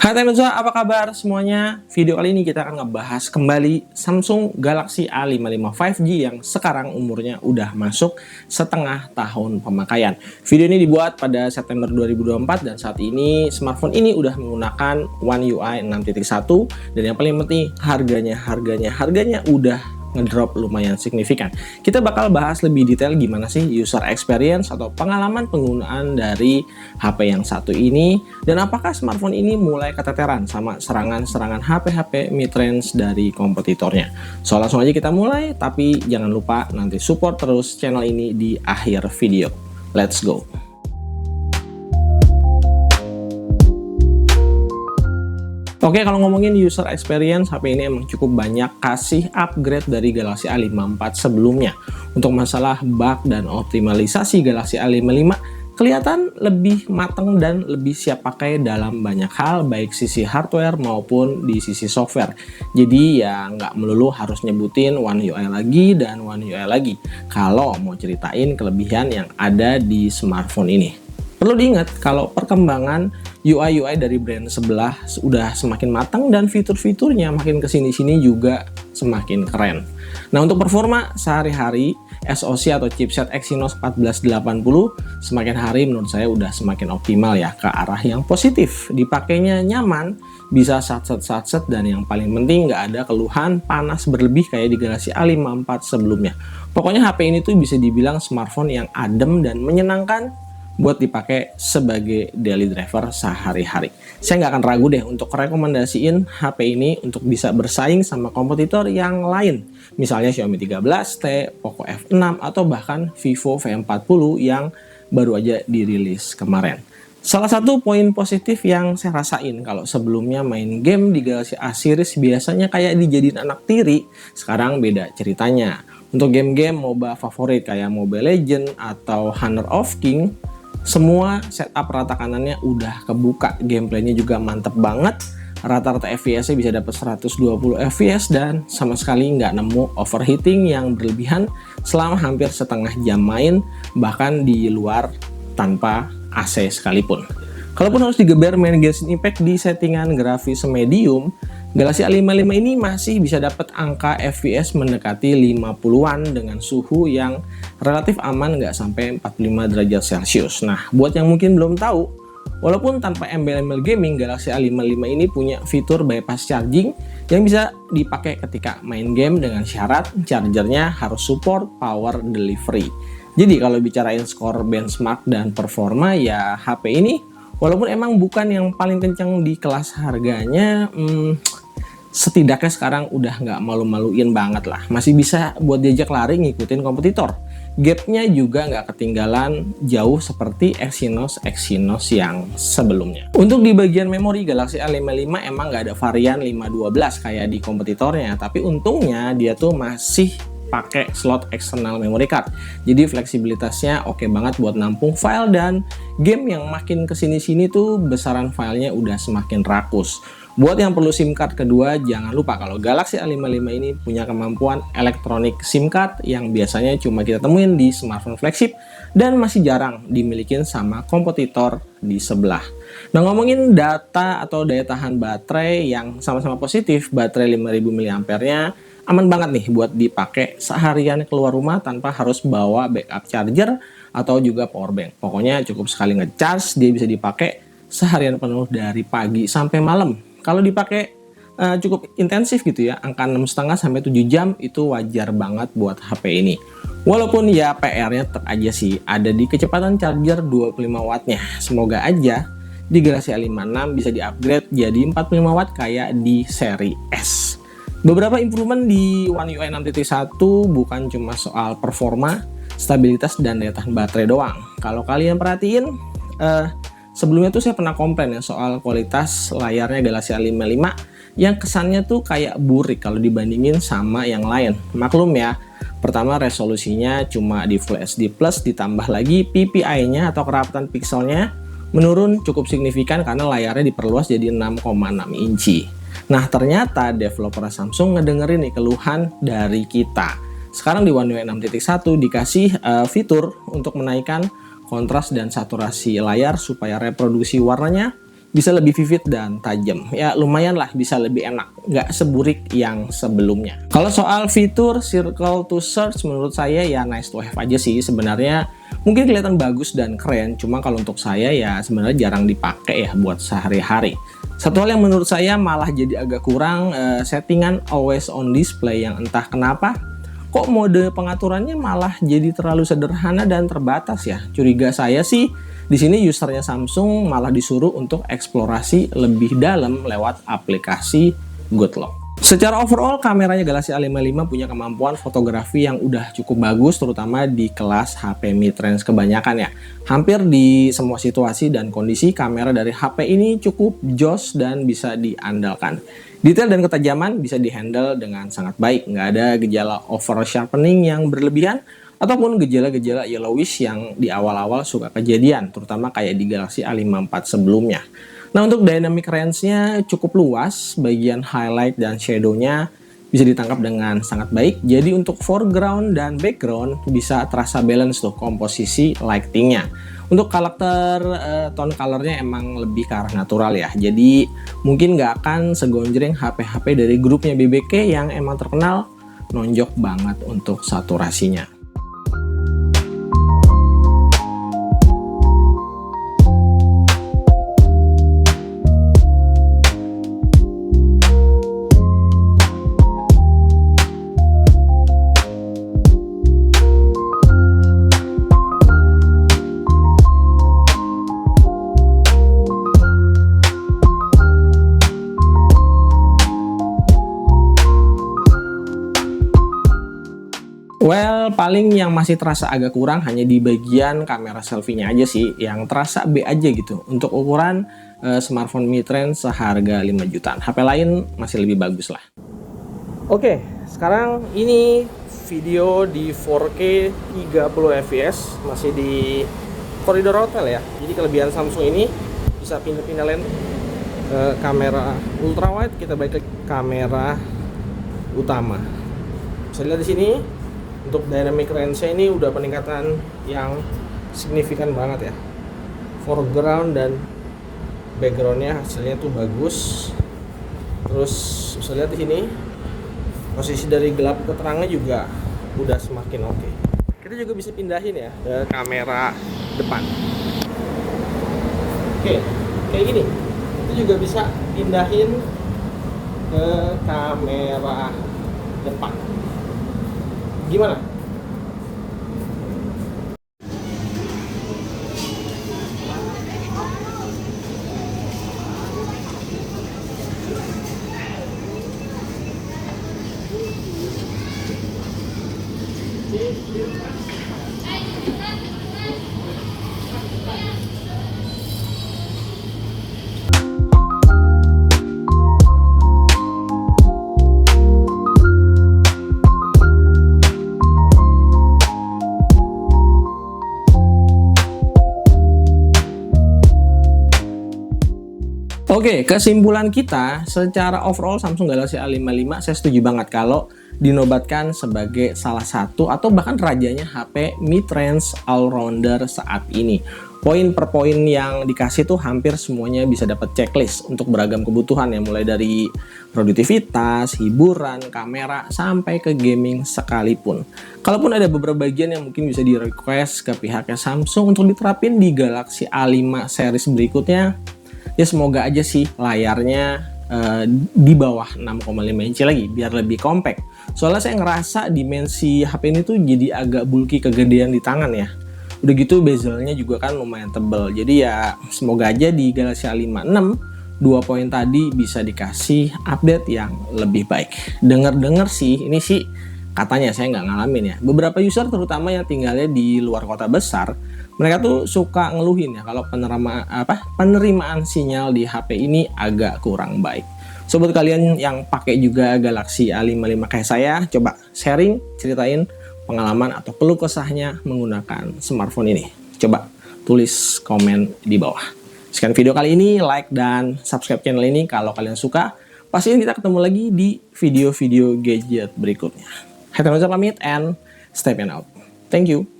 Hai Temenza, apa kabar semuanya? Video kali ini kita akan ngebahas kembali Samsung Galaxy A55 5G yang sekarang umurnya udah masuk setengah tahun pemakaian. Video ini dibuat pada September 2024 dan saat ini smartphone ini udah menggunakan One UI 6.1 dan yang paling penting harganya udah ngedrop lumayan signifikan. Kita bakal bahas lebih detail gimana sih user experience atau pengalaman penggunaan dari HP yang satu ini dan apakah smartphone ini mulai keteteran sama serangan-serangan HP-HP mid-range dari kompetitornya. So langsung aja kita mulai, tapi jangan lupa nanti support terus channel ini di akhir video. Let's go! Oke, kalau ngomongin user experience, HP ini emang cukup banyak kasih upgrade dari Galaxy A54 sebelumnya. Untuk masalah bug dan optimalisasi Galaxy A55 kelihatan lebih matang dan lebih siap pakai dalam banyak hal, baik sisi hardware maupun di sisi software. Jadi ya nggak melulu harus nyebutin One UI lagi dan One UI lagi kalau mau ceritain kelebihan yang ada di smartphone ini. Perlu diingat kalau perkembangan UI dari brand sebelah udah semakin matang dan fitur-fiturnya makin kesini-sini juga semakin keren. Nah, untuk performa sehari-hari, SoC atau chipset Exynos 1480 semakin hari menurut saya udah semakin optimal ya, ke arah yang positif. Dipakainya nyaman, bisa satset dan yang paling penting nggak ada keluhan panas berlebih kayak di Galaxy A54 sebelumnya. Pokoknya HP ini tuh bisa dibilang smartphone yang adem dan menyenangkan buat dipakai sebagai daily driver sehari-hari. Saya nggak akan ragu deh untuk rekomendasiin HP ini untuk bisa bersaing sama kompetitor yang lain. Misalnya Xiaomi 13T, Poco F6, atau bahkan Vivo V40 yang baru aja dirilis kemarin. Salah satu poin positif yang saya rasain kalau sebelumnya main game di Galaxy A series biasanya kayak dijadiin anak tiri, sekarang beda ceritanya. Untuk game-game MOBA favorit kayak Mobile Legends atau Honor of King, semua setup rata kanannya udah kebuka, gameplaynya juga mantep banget, rata-rata FPS-nya bisa dapat 120 FPS dan sama sekali nggak nemu overheating yang berlebihan selama hampir setengah jam main, bahkan di luar tanpa AC sekalipun. Kalaupun harus digeber main Genshin Impact di settingan grafis medium, Galaxy A55 ini masih bisa dapat angka FPS mendekati 50-an dengan suhu yang relatif aman, nggak sampai 45 derajat Celcius. Nah, buat yang mungkin belum tahu, walaupun tanpa embel-embel gaming, Galaxy A55 ini punya fitur bypass charging yang bisa dipakai ketika main game dengan syarat chargernya harus support power delivery. Jadi kalau bicarain skor benchmark dan performa, ya HP ini walaupun emang bukan yang paling kencang di kelas harganya, setidaknya sekarang udah nggak malu-maluin banget lah. Masih bisa buat diajak lari ngikutin kompetitor. Gapnya juga nggak ketinggalan jauh seperti Exynos yang sebelumnya. Untuk di bagian memori, Galaxy A55 emang nggak ada varian 512 kayak di kompetitornya, tapi untungnya dia tuh masih pakai slot external memory card. Jadi fleksibilitasnya oke banget buat nampung file, dan game yang makin kesini-sini tuh besaran filenya udah semakin rakus. Buat yang perlu SIM card kedua, jangan lupa kalau Galaxy A55 ini punya kemampuan elektronik SIM card yang biasanya cuma kita temuin di smartphone flagship dan masih jarang dimilikin sama kompetitor di sebelah. Nah, ngomongin data atau daya tahan baterai yang sama-sama positif, baterai 5000 mAh-nya aman banget nih buat dipakai seharian keluar rumah tanpa harus bawa backup charger atau juga power bank. Pokoknya cukup sekali ngecharge, dia bisa dipakai seharian penuh dari pagi sampai malam. Kalau dipakai cukup intensif gitu ya, angka 6,5 sampai 7 jam itu wajar banget buat HP ini. Walaupun ya PR-nya tetap aja sih ada di kecepatan charger 25 wattnya. Semoga aja di Galaxy A56 bisa di-upgrade jadi 45 watt kayak di seri S. Beberapa improvement di One UI 6.1 bukan cuma soal performa, stabilitas, dan daya tahan baterai doang. Kalau kalian perhatiin, sebelumnya tuh saya pernah komplain ya soal kualitas layarnya Galaxy A55 yang kesannya tuh kayak burik kalau dibandingin sama yang lain. Maklum ya, pertama resolusinya cuma di Full HD Plus, ditambah lagi PPI-nya atau kerapatan pikselnya menurun cukup signifikan karena layarnya diperluas jadi 6,6 inci. Nah, ternyata developer Samsung ngedengerin nih keluhan dari kita. Sekarang di One UI 6.1 dikasih fitur untuk menaikkan kontras dan saturasi layar supaya reproduksi warnanya bisa lebih vivid dan tajam. Ya lumayan lah, bisa lebih enak, nggak seburik yang sebelumnya. Kalau soal fitur circle to search, menurut saya ya nice to have aja sih. Sebenarnya mungkin kelihatan bagus dan keren, cuma kalau untuk saya ya sebenarnya jarang dipakai ya buat sehari-hari. Satu hal yang menurut saya malah jadi agak kurang, settingan always on display yang entah kenapa kok mode pengaturannya malah jadi terlalu sederhana dan terbatas ya. Curiga saya sih di sini usernya Samsung malah disuruh untuk eksplorasi lebih dalam lewat aplikasi Goodlock. Secara overall, kameranya Galaxy A55 punya kemampuan fotografi yang udah cukup bagus, terutama di kelas HP mid-range kebanyakan ya. Hampir di semua situasi dan kondisi, kamera dari HP ini cukup jos dan bisa diandalkan. Detail dan ketajaman bisa dihandle dengan sangat baik, nggak ada gejala over sharpening yang berlebihan, ataupun gejala-gejala yellowish yang di awal-awal suka kejadian, terutama kayak di Galaxy A54 sebelumnya. Nah, untuk dynamic range-nya cukup luas, bagian highlight dan shadow-nya bisa ditangkap dengan sangat baik. Jadi untuk foreground dan background bisa terasa balance tuh komposisi lighting-nya. Untuk karakter tone color-nya emang lebih ke arah natural ya. Jadi mungkin nggak akan segonjreng HP-HP dari grupnya BBK yang emang terkenal nonjok banget untuk saturasinya. Well, paling yang masih terasa agak kurang hanya di bagian kamera selfie-nya aja sih, yang terasa B aja gitu. Untuk ukuran smartphone mid-range seharga 5 jutaan. HP lain masih lebih bagus lah. Oke, sekarang ini video di 4K 30 fps, masih di koridor hotel ya. Jadi kelebihan Samsung ini bisa pindah-pindah lens kamera ultrawide, kita balik ke kamera utama. Bisa lihat di sini. Untuk dynamic range-nya ini udah peningkatan yang signifikan banget ya. Foreground dan background-nya hasilnya tuh bagus. Terus bisa lihat di sini posisi dari gelap ke terangnya juga udah semakin oke. Kita juga bisa pindahin ya ke kamera depan. Oke, kayak gini. Itu juga bisa pindahin ke kamera depan. Gimana? Oke, kesimpulan kita secara overall Samsung Galaxy A55 saya setuju banget kalau dinobatkan sebagai salah satu atau bahkan rajanya HP mid-range all-rounder saat ini. Poin per poin yang dikasih tuh hampir semuanya bisa dapat checklist untuk beragam kebutuhan ya, mulai dari produktivitas, hiburan, kamera, sampai ke gaming sekalipun. Kalaupun ada beberapa bagian yang mungkin bisa di-request ke pihaknya Samsung untuk diterapin di Galaxy A5 series berikutnya, ya semoga aja sih layarnya di bawah 6,5 inci lagi biar lebih compact. Soalnya saya ngerasa dimensi HP ini tuh jadi agak bulky, kegedean di tangan ya. Udah gitu bezelnya juga kan lumayan tebel. Jadi ya semoga aja di Galaxy A56 dua poin tadi bisa dikasih update yang lebih baik. Dengar-dengar sih ini sih katanya, saya nggak ngalamin ya. Beberapa user terutama yang tinggalnya di luar kota besar, mereka tuh suka ngeluhin ya kalau penerimaan sinyal di HP ini agak kurang baik. So buat kalian yang pakai juga Galaxy A55 kayak saya, coba sharing, ceritain pengalaman atau keluh kesahnya menggunakan smartphone ini. Coba tulis komen di bawah. Sekian video kali ini, like dan subscribe channel ini kalau kalian suka. Pastinya kita ketemu lagi di video-video gadget berikutnya. Happy pamit and stay out. Thank you.